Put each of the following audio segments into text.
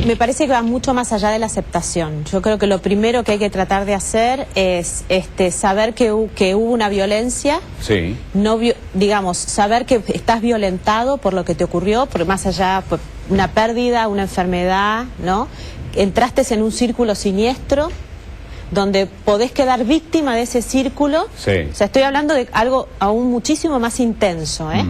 Me parece que va mucho más allá de la aceptación. Yo creo que lo primero que hay que tratar de hacer es saber que hubo una violencia, sí. Digamos, saber que estás violentado por lo que te ocurrió, porque más allá, pues, una pérdida, una enfermedad, ¿no? Entraste en un círculo siniestro donde podés quedar víctima de ese círculo. Sí. O sea, estoy hablando de algo aún muchísimo más intenso, ¿eh?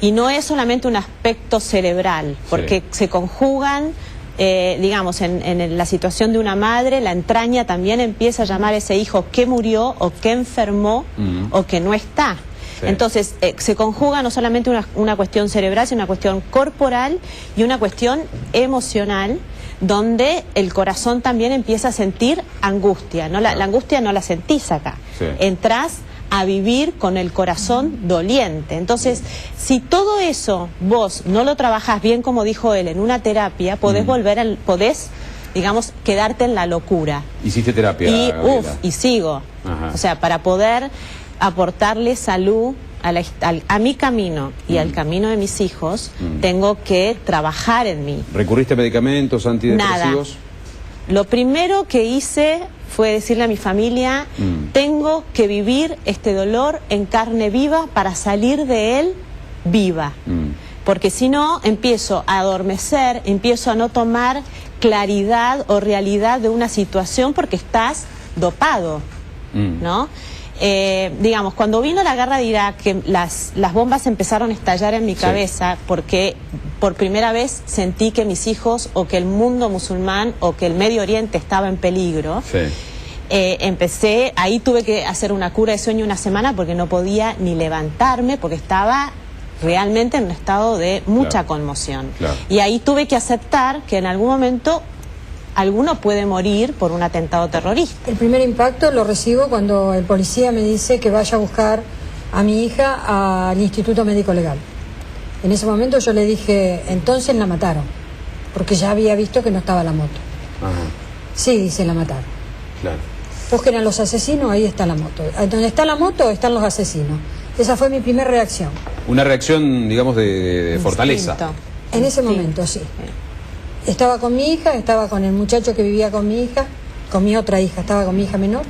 Y no es solamente un aspecto cerebral, porque se conjugan, digamos, en la situación de una madre, la entraña también empieza a llamar a ese hijo que murió o que enfermó o que no está. Sí. Entonces, se conjuga no solamente una cuestión cerebral, sino una cuestión corporal y una cuestión emocional, donde el corazón también empieza a sentir angustia, ¿no? La angustia no la sentís acá. Sí. Entrás a vivir con el corazón doliente. Entonces, si todo eso vos no lo trabajás bien, como dijo él, en una terapia, podés podés, digamos, quedarte en la locura. ¿Hiciste terapia? Y sigo. Ajá. O sea, para poder aportarle salud a mi camino y al camino de mis hijos, tengo que trabajar en mí. ¿Recurriste a medicamentos, antidepresivos? Nada. Lo primero que hice fue decirle a mi familia, tengo que vivir este dolor en carne viva para salir de él viva. Porque si no, empiezo a adormecer, empiezo a no tomar claridad o realidad de una situación porque estás dopado, ¿no? Digamos, cuando vino la guerra de Irak, que las bombas empezaron a estallar en mi cabeza, porque por primera vez sentí que mis hijos o que el mundo musulmán o que el Medio Oriente estaba en peligro. Ahí tuve que hacer una cura de sueño una semana porque no podía ni levantarme, porque estaba realmente en un estado de mucha conmoción. Y ahí tuve que aceptar que en algún momento alguno puede morir por un atentado terrorista. El primer impacto lo recibo cuando el policía me dice que vaya a buscar a mi hija al Instituto Médico Legal. En ese momento yo le dije, entonces la mataron, porque ya había visto que no estaba la moto. Ajá. Sí, dice, la mataron. Claro. Busquen a los asesinos, ahí está la moto. Donde está la moto están los asesinos. Esa fue mi primera reacción. Una reacción, digamos, de fortaleza. En ese momento, sí. Estaba con mi hija, estaba con el muchacho que vivía con mi hija, con mi otra hija, estaba con mi hija menor.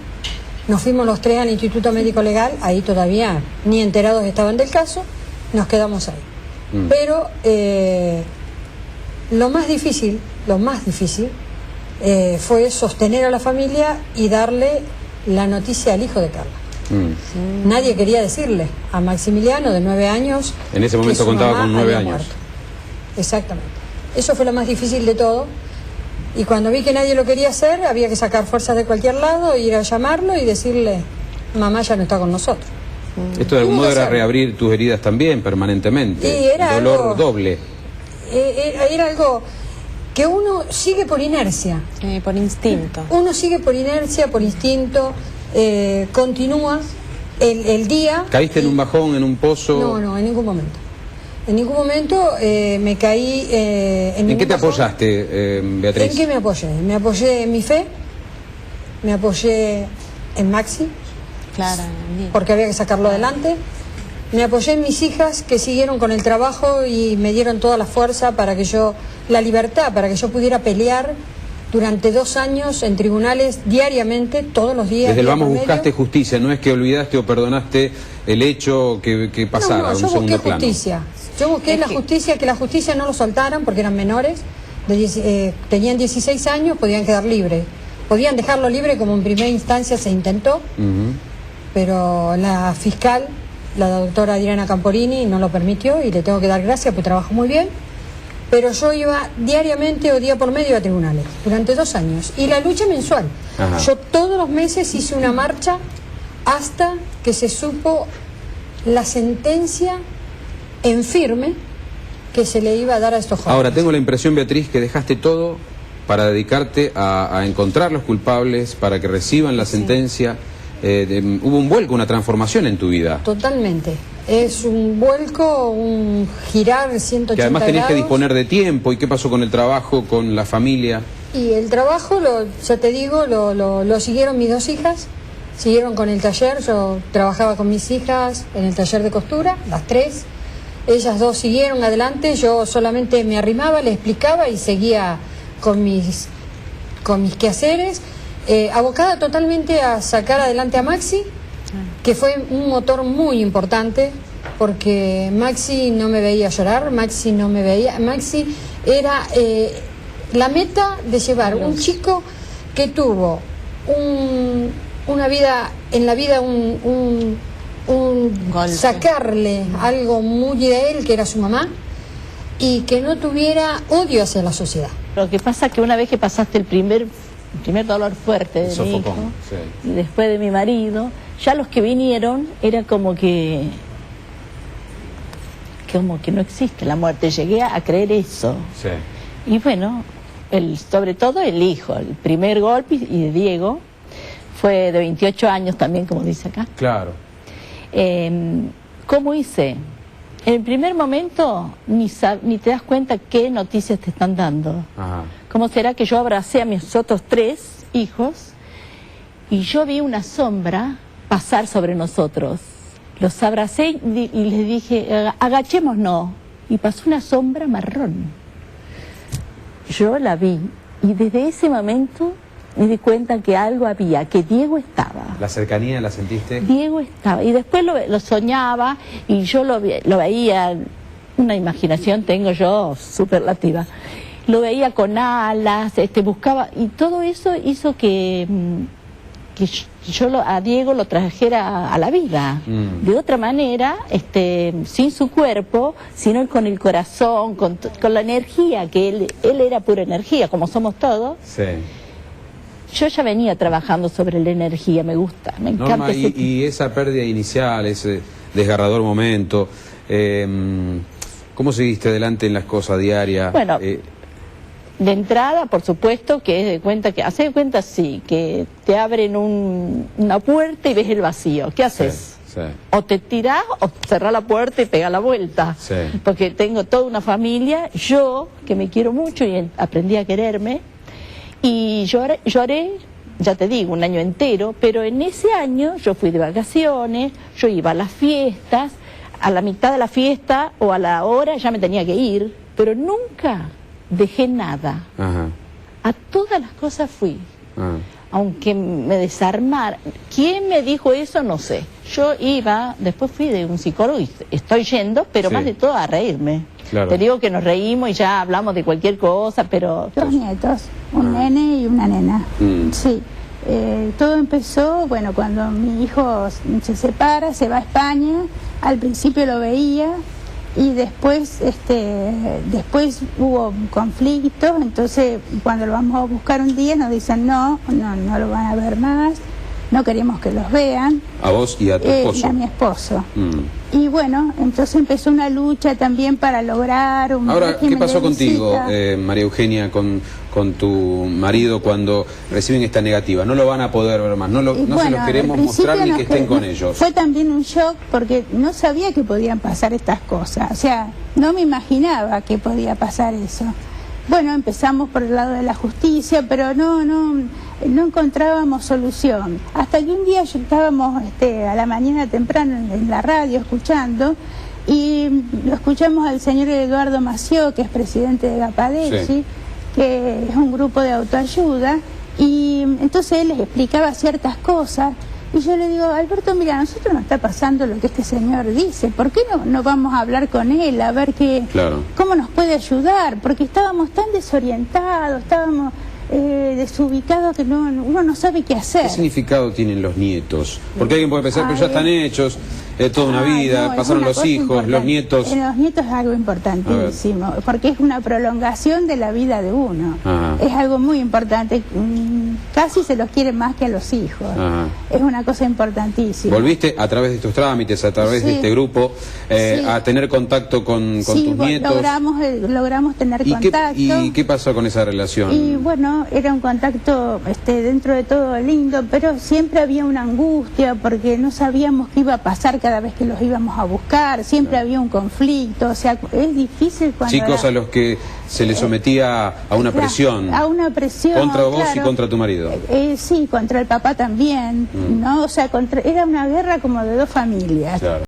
Nos fuimos los tres al Instituto Médico Legal, ahí todavía ni enterados estaban del caso, nos quedamos ahí. Pero lo más difícil fue sostener a la familia y darle la noticia al hijo de Carla. Nadie quería decirle a Maximiliano, de 9 años. En ese momento contaba con 9 años. Muerto. Exactamente. Eso fue lo más difícil de todo. Y cuando vi que nadie lo quería hacer, había que sacar fuerzas de cualquier lado, ir a llamarlo y decirle, mamá ya no está con nosotros. Esto de algún modo era reabrir tus heridas también, permanentemente. Y era dolor algo, doble. Era algo que uno sigue por inercia. Por instinto. Uno sigue por inercia, por instinto, continúa el día. ¿Caíste en un bajón, en un pozo? No, en ningún momento. En ningún momento me caí ¿En qué te apoyaste, Beatriz? ¿En qué me apoyé? Me apoyé en mi fe, me apoyé en Maxi, claro, porque había que sacarlo adelante. Me apoyé en mis hijas que siguieron con el trabajo y me dieron toda la fuerza para que la libertad, para que yo pudiera pelear durante 2 años en tribunales diariamente, todos los días. Desde el Vamos buscaste justicia, no es que olvidaste o perdonaste el hecho que pasara a un segundo plano. Justicia. Yo busqué la justicia, que la justicia no lo soltaran porque eran menores, tenían 16 años, podían quedar libres. Podían dejarlo libre como en primera instancia se intentó, pero la fiscal, la doctora Adriana Camporini, no lo permitió y le tengo que dar gracias porque trabajó muy bien. Pero yo iba diariamente o día por medio a tribunales durante 2 años. Y la lucha mensual. Yo todos los meses hice una marcha hasta que se supo la sentencia en firme que se le iba a dar a estos jóvenes. Ahora, tengo la impresión, Beatriz, que dejaste todo para dedicarte a encontrar los culpables, para que reciban la sentencia. Hubo un vuelco, una transformación en tu vida. Totalmente. Es un vuelco, un girar 180 que además tenías grados. Que disponer de tiempo. ¿Y qué pasó con el trabajo, con la familia? Y el trabajo, ya te digo, lo siguieron mis 2 hijas. Siguieron con el taller. Yo trabajaba con mis hijas en el taller de costura, las 3. Ellas 2 siguieron adelante. Yo solamente me arrimaba, les explicaba y seguía con mis quehaceres, abocada totalmente a sacar adelante a Maxi, que fue un motor muy importante, porque Maxi no me veía llorar, Maxi no me veía, Maxi era la meta de llevar un chico que tuvo una vida, en la vida sacarle algo muy de él, que era su mamá, y que no tuviera odio hacia la sociedad. Lo que pasa es que una vez que pasaste el primer dolor fuerte de mi hijo, sí, y después de mi marido, ya los que vinieron era como que no existe la muerte. Llegué a creer eso. Sí. Y bueno, sobre todo el hijo, el primer golpe, y de Diego, fue de 28 años también, como dice acá. Claro. ¿Cómo hice? En el primer momento ni te das cuenta qué noticias te están dando. Ajá. ¿Cómo será que yo abracé a mis otros 3 hijos y yo vi una sombra pasar sobre nosotros? Los abracé y les dije, agachémonos. Y pasó una sombra marrón. Yo la vi y desde ese momento me di cuenta que algo había, que Diego estaba. ¿La cercanía la sentiste? Diego estaba, y después lo soñaba y yo lo veía, una imaginación tengo yo superlativa. Lo veía con alas, buscaba, y todo eso hizo que yo a Diego lo trajera a la vida. De otra manera, sin su cuerpo, sino con el corazón, con la energía, que él era pura energía, como somos todos. Sí. Yo ya venía trabajando sobre la energía, me gusta, me encanta. Norma, y esa pérdida inicial, ese desgarrador momento, ¿cómo seguiste adelante en las cosas diarias? Bueno, de entrada, por supuesto, que hace de cuenta, sí, que te abren una puerta y ves el vacío. ¿Qué haces? Sí, sí. O te tirás o cerrás la puerta y pegás la vuelta. Sí. Porque tengo toda una familia, yo, que me quiero mucho y aprendí a quererme. Y lloré, ya te digo, un año entero, pero en ese año yo fui de vacaciones, yo iba a las fiestas, a la mitad de la fiesta o a la hora ya me tenía que ir, pero nunca dejé nada. Ajá. A todas las cosas fui. Ajá. Aunque me desarmara. ¿Quién me dijo eso? No sé. Yo iba, después fui de un psicólogo y estoy yendo, pero sí, más de todo a reírme. Claro. Te digo que nos reímos y ya hablamos de cualquier cosa, pero... 2 nietos, un nene y una nena. Sí. Todo empezó, bueno, cuando mi hijo se separa, se va a España. Al principio lo veía y después hubo conflictos. Entonces cuando lo vamos a buscar un día nos dicen no lo van a ver más, no queremos que los vean. ¿A vos y a tu esposo? Y a mi esposo. Y bueno, entonces empezó una lucha también para lograr un... Ahora, ¿qué pasó contigo, María Eugenia, con tu marido cuando reciben esta negativa? No lo van a poder ver más, no se los queremos mostrar ni que estén con ellos. Fue también un shock porque no sabía que podían pasar estas cosas, o sea, no me imaginaba que podía pasar eso. Bueno, empezamos por el lado de la justicia, pero no encontrábamos solución. Hasta que un día estábamos a la mañana temprano en la radio escuchando, y lo escuchamos al señor Eduardo Mació, que es presidente de Gapadesi, sí, que es un grupo de autoayuda, y entonces él les explicaba ciertas cosas. Y yo le digo, Alberto, mira, a nosotros nos está pasando lo que este señor dice, ¿por qué no vamos a hablar con él, a ver cómo nos puede ayudar? Porque estábamos tan desorientados, estábamos desubicados que uno no sabe qué hacer. ¿Qué significado tienen los nietos? Porque alguien puede pensar, pero ya están hechos, toda una vida, pasaron los hijos, los nietos... Los nietos es algo importantísimo, porque es una prolongación de la vida de uno. Ajá. Es algo muy importante, casi se los quiere más que a los hijos. Ajá. Es una cosa importantísima. ¿Volviste a través de estos trámites, a través de este grupo, a tener contacto con tus nietos? Logramos tener contacto. ¿Y qué pasó con esa relación? Y bueno, era un contacto dentro de todo lindo, pero siempre había una angustia porque no sabíamos qué iba a pasar cada vez que los íbamos a buscar, siempre había un conflicto, o sea, es difícil cuando... Chicos a los que se les sometía a una presión. A una presión. ¿Contra vos y contra tu marido? Sí, contra el papá también, ¿no? O sea, era una guerra como de 2 familias. Claro.